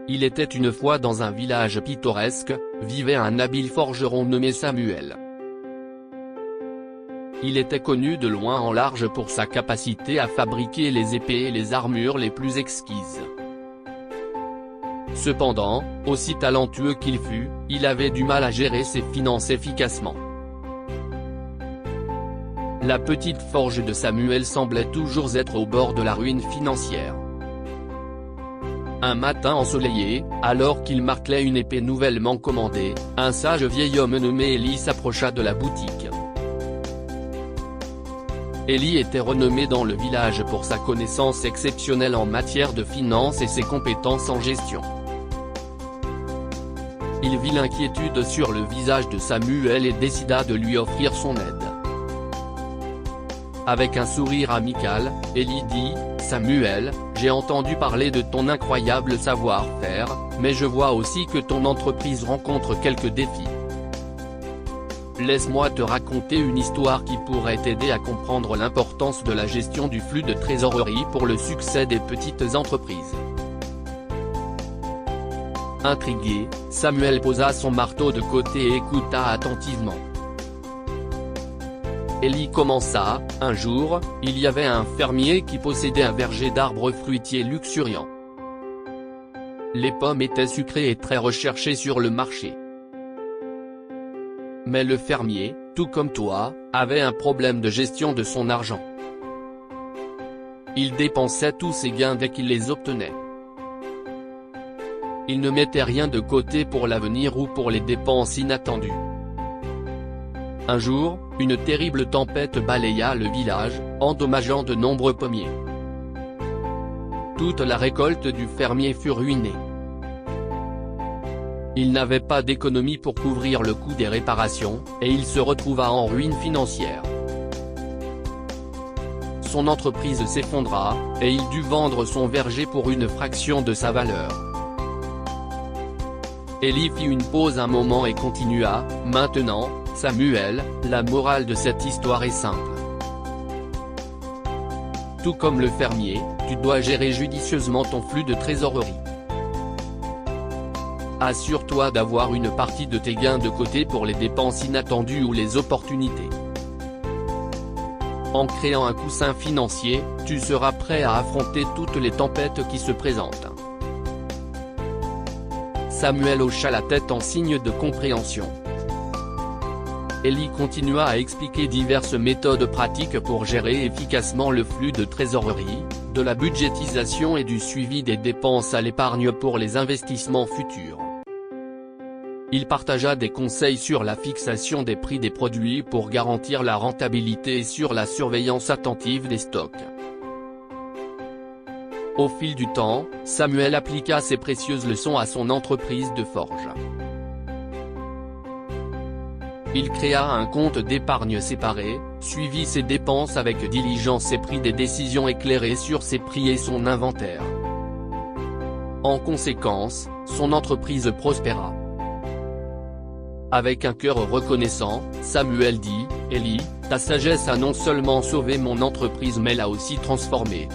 Il était une fois dans un village pittoresque, vivait un habile forgeron nommé Samuel. Il était connu de loin en large pour sa capacité à fabriquer les épées et les armures les plus exquises. Cependant, aussi talentueux qu'il fût, il avait du mal à gérer ses finances efficacement. La petite forge de Samuel semblait toujours être au bord de la ruine financière. Un matin ensoleillé, alors qu'il martelait une épée nouvellement commandée, un sage vieil homme nommé Élie s'approcha de la boutique. Élie était renommé dans le village pour sa connaissance exceptionnelle en matière de finances et ses compétences en gestion. Il vit l'inquiétude sur le visage de Samuel et décida de lui offrir son aide. Avec un sourire amical, Élie dit, « Samuel, j'ai entendu parler de ton incroyable savoir-faire, mais je vois aussi que ton entreprise rencontre quelques défis. Laisse-moi te raconter une histoire qui pourrait t'aider à comprendre l'importance de la gestion du flux de trésorerie pour le succès des petites entreprises. » Intrigué, Samuel posa son marteau de côté et écouta attentivement. Élie commença, « Un jour, il y avait un fermier qui possédait un verger d'arbres fruitiers luxuriants. Les pommes étaient sucrées et très recherchées sur le marché. Mais le fermier, tout comme toi, avait un problème de gestion de son argent. Il dépensait tous ses gains dès qu'il les obtenait. Il ne mettait rien de côté pour l'avenir ou pour les dépenses inattendues. Un jour, une terrible tempête balaya le village, endommageant de nombreux pommiers. Toute la récolte du fermier fut ruinée. Il n'avait pas d'économie pour couvrir le coût des réparations, et il se retrouva en ruine financière. Son entreprise s'effondra, et il dut vendre son verger pour une fraction de sa valeur. Élie fit une pause un moment et continua, « Maintenant, Samuel, la morale de cette histoire est simple. Tout comme le fermier, tu dois gérer judicieusement ton flux de trésorerie. Assure-toi d'avoir une partie de tes gains de côté pour les dépenses inattendues ou les opportunités. En créant un coussin financier, tu seras prêt à affronter toutes les tempêtes qui se présentent. » Samuel hocha la tête en signe de compréhension. Élie continua à expliquer diverses méthodes pratiques pour gérer efficacement le flux de trésorerie, de la budgétisation et du suivi des dépenses à l'épargne pour les investissements futurs. Il partagea des conseils sur la fixation des prix des produits pour garantir la rentabilité et sur la surveillance attentive des stocks. Au fil du temps, Samuel appliqua ces précieuses leçons à son entreprise de forge. Il créa un compte d'épargne séparé, suivit ses dépenses avec diligence et prit des décisions éclairées sur ses prix et son inventaire. En conséquence, son entreprise prospéra. Avec un cœur reconnaissant, Samuel dit, « Élie, ta sagesse a non seulement sauvé mon entreprise mais l'a aussi transformée.